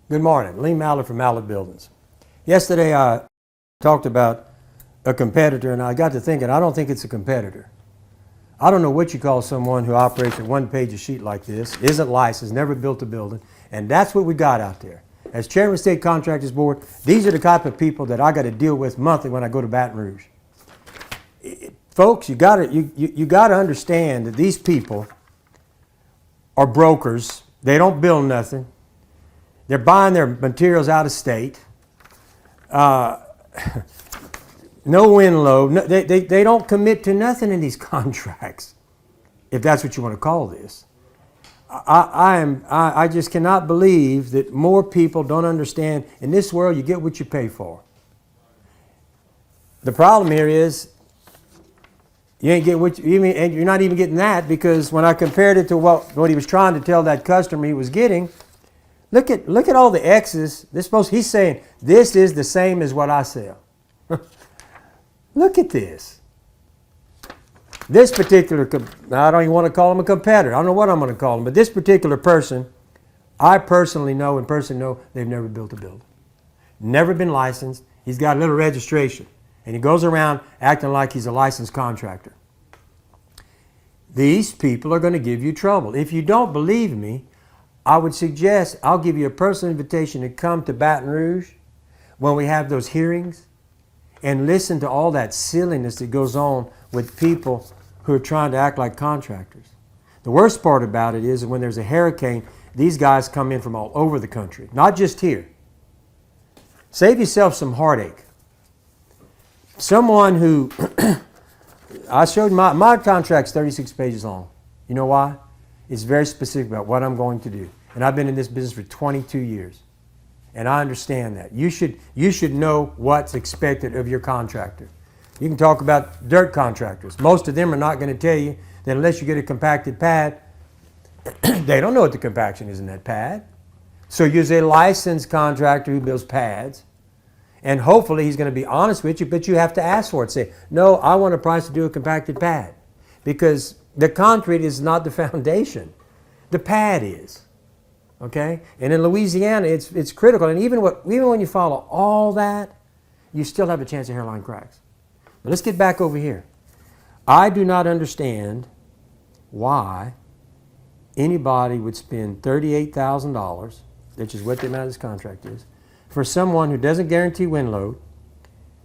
Good morning. Lee Mallett from Mallett Buildings. Yesterday I talked about a competitor, and I got to thinking, I don't think it's a competitor. I don't know what you call someone who operates a one-page sheet like this, isn't licensed, never built a building, and that's what we got out there. As chairman of the State Contractors Board, these are the type of people that I got to deal with monthly when I go to Baton Rouge. Folks, you got to understand that these people are brokers. They don't build nothing. They're buying their materials out of state. No win load. No, they don't commit to nothing in these contracts, if that's what you want to call this. I just cannot believe that more people don't understand. In this world, you get what you pay for. The problem here is you ain't get what you mean, and you're not even getting that, because when I compared it to what he was trying to tell that customer he was getting, look at all the X's. He's saying this is the same as what I sell. Look at this. This particular, I don't even want to call him a competitor. I don't know what I'm going to call him, but this particular person, I personally know they've never built a building. Never been licensed. He's got a little registration, and he goes around acting like he's a licensed contractor. These people are going to give you trouble. If you don't believe me, I would suggest I'll give you a personal invitation to come to Baton Rouge when we have those hearings and listen to all that silliness that goes on with people who are trying to act like contractors. The worst part about it is when there's a hurricane, these guys come in from all over the country, not just here. Save yourself some heartache. Someone who, I showed my contract's 36 pages long. You know why? It's very specific about what I'm going to do. And I've been in this business for 22 years. And I understand that. You should know what's expected of your contractor. You can talk about dirt contractors. Most of them are not going to tell you that unless you get a compacted pad, they don't know what the compaction is in that pad. So use a licensed contractor who builds pads. And hopefully he's going to be honest with you, but you have to ask for it. Say, no, I want a price to do a compacted pad. Because the concrete is not the foundation. The pad is. Okay? And in Louisiana, it's critical. And even when you follow all that, you still have a chance of hairline cracks. But let's get back over here. I do not understand why anybody would spend $38,000, which is what the amount of this contract is, for someone who doesn't guarantee wind load,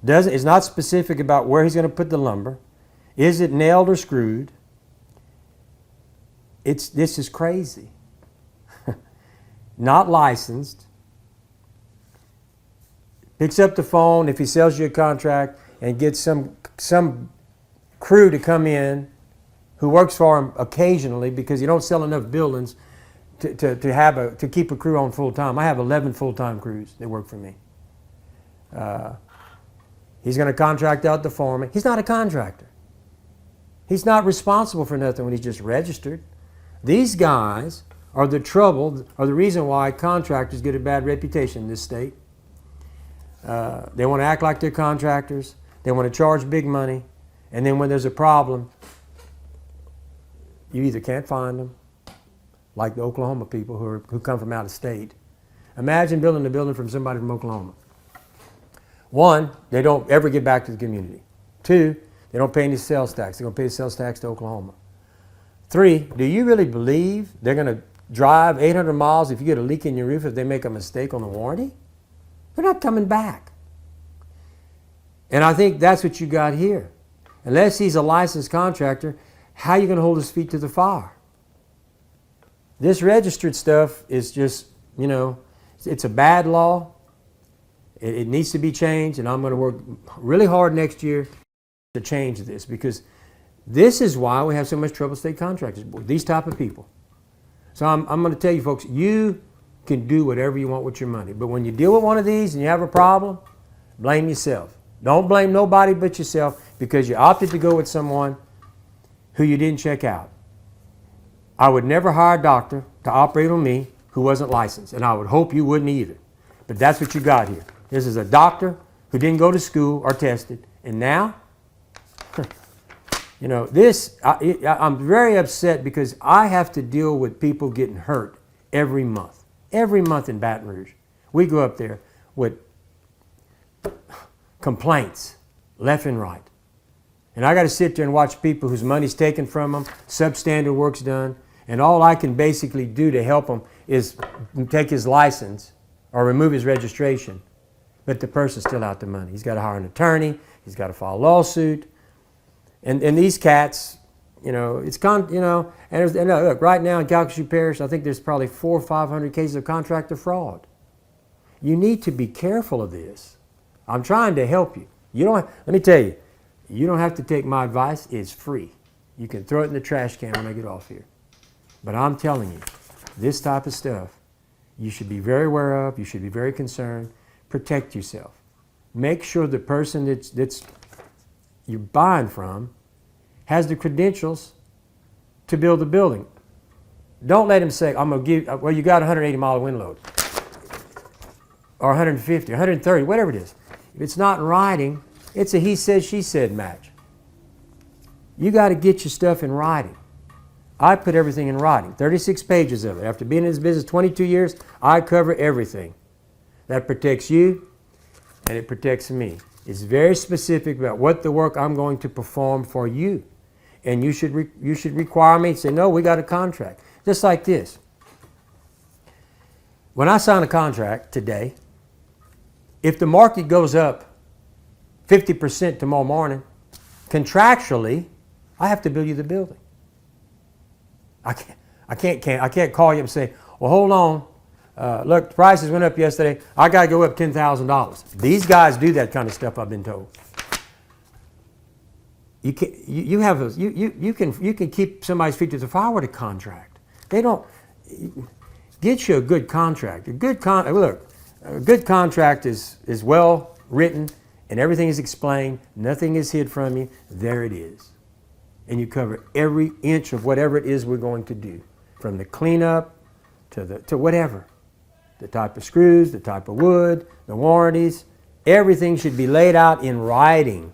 is not specific about where he's going to put the lumber, is it nailed or screwed. This is crazy. Not licensed. Picks up the phone if he sells you a contract and gets some crew to come in who works for him occasionally, because you don't sell enough buildings to keep a crew on full time. I have 11 full-time crews that work for me. He's going to contract out the foreman. He's not a contractor. He's not responsible for nothing when he's just registered. These guys are the reason why contractors get a bad reputation in this state. They want to act like they're contractors. They want to charge big money. And then when there's a problem, you either can't find them, like the Oklahoma people who come from out of state. Imagine building a building from somebody from Oklahoma. One, they don't ever get back to the community. Two, they don't pay any sales tax. They're going to pay sales tax to Oklahoma. Three, do you really believe they're going to drive 800 miles if you get a leak in your roof if they make a mistake on the warranty? They're not coming back. And I think that's what you got here. Unless he's a licensed contractor, how are you going to hold his feet to the fire? This registered stuff is just, it's a bad law. It needs to be changed, and I'm going to work really hard next year to change this, because this is why we have so much trouble with state contractors, these type of people. So I'm going to tell you folks, you can do whatever you want with your money. But when you deal with one of these and you have a problem, blame yourself. Don't blame nobody but yourself, because you opted to go with someone who you didn't check out. I would never hire a doctor to operate on me who wasn't licensed, and I would hope you wouldn't either. But that's what you got here. This is a doctor who didn't go to school or tested, and now, I'm very upset, because I have to deal with people getting hurt every month in Baton Rouge. We go up there with complaints left and right. And I got to sit there and watch people whose money's taken from them, substandard work's done, and all I can basically do to help them is take his license or remove his registration. But the person's still out the money. He's got to hire an attorney. He's got to file a lawsuit. And these cats, and look, right now in Calcasieu Parish, I think there's probably 400 or 500 cases of contractor fraud. You need to be careful of this. I'm trying to help you. Let me tell you, you don't have to take my advice. It's free. You can throw it in the trash can when I get off here. But I'm telling you, this type of stuff, you should be very aware of. You should be very concerned. Protect yourself. Make sure the person that's you're buying from has the credentials to build the building. Don't let him say, I'm going to give, well, you got 180 mile wind load, or 150, 130, whatever it is. If it's not in writing, it's a he said, she said match. You got to get your stuff in writing. I put everything in writing, 36 pages of it. After being in this business 22 years, I cover everything. That protects you, and it protects me. It's very specific about what the work I'm going to perform for you. And you should require me to say, no, we got a contract. Just like this. When I sign a contract today, if the market goes up 50% tomorrow morning, contractually, I have to build you the building. I can't call you and say, well, hold on. Look, the prices went up yesterday. I got to go up $10,000. These guys do that kind of stuff, I've been told. You can keep somebody's feet to the fire with a contract. They don't get you a good contract. A good contract is well written and everything is explained. Nothing is hid from you. There it is. And you cover every inch of whatever it is we're going to do, from the cleanup to whatever. The type of screws, the type of wood, the warranties, everything should be laid out in writing.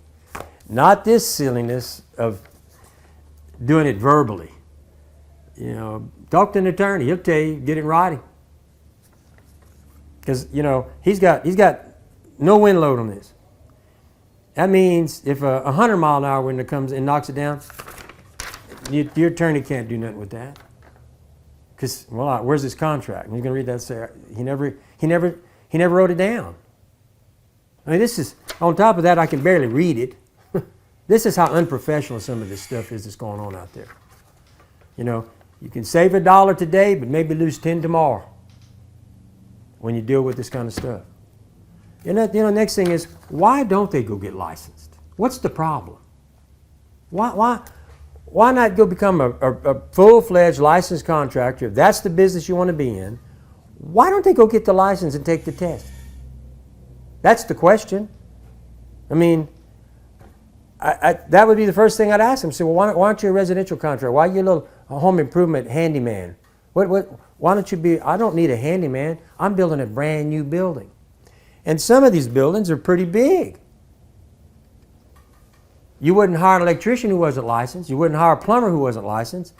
Not this silliness of doing it verbally. Talk to an attorney. He'll tell you, get it in writing. Because, he's got no wind load on this. That means if a 100-mile-an-hour wind comes and knocks it down, your attorney can't do nothing with that. Because, well, where's his contract? And he's going to read that and say, he never wrote it down. I mean, this is, on top of that, I can barely read it. This is how unprofessional some of this stuff is that's going on out there. You can save $1 today, but maybe lose 10 tomorrow when you deal with this kind of stuff. Next thing is, why don't they go get licensed? What's the problem? Why not go become a full-fledged licensed contractor? If that's the business you want to be in, why don't they go get the license and take the test? That's the question. I mean, that would be the first thing I'd ask them. Say, well, why aren't you a residential contractor? Why are you a little home improvement handyman? Why don't you be, I don't need a handyman. I'm building a brand new building. And some of these buildings are pretty big. You wouldn't hire an electrician who wasn't licensed. You wouldn't hire a plumber who wasn't licensed.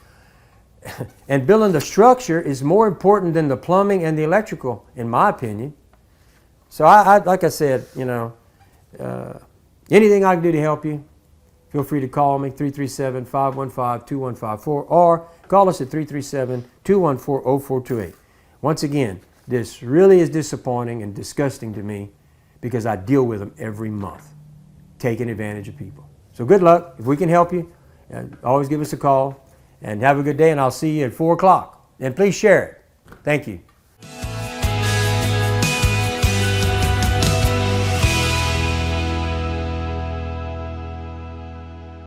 And building the structure is more important than the plumbing and the electrical, in my opinion. So I like I said, anything I can do to help you, feel free to call me, 337-515-2154, or call us at 337-214-0428. Once again, this really is disappointing and disgusting to me because I deal with them every month, taking advantage of people. So good luck. If we can help you, always give us a call, and have a good day, and I'll see you at 4 o'clock. And please share it. Thank you.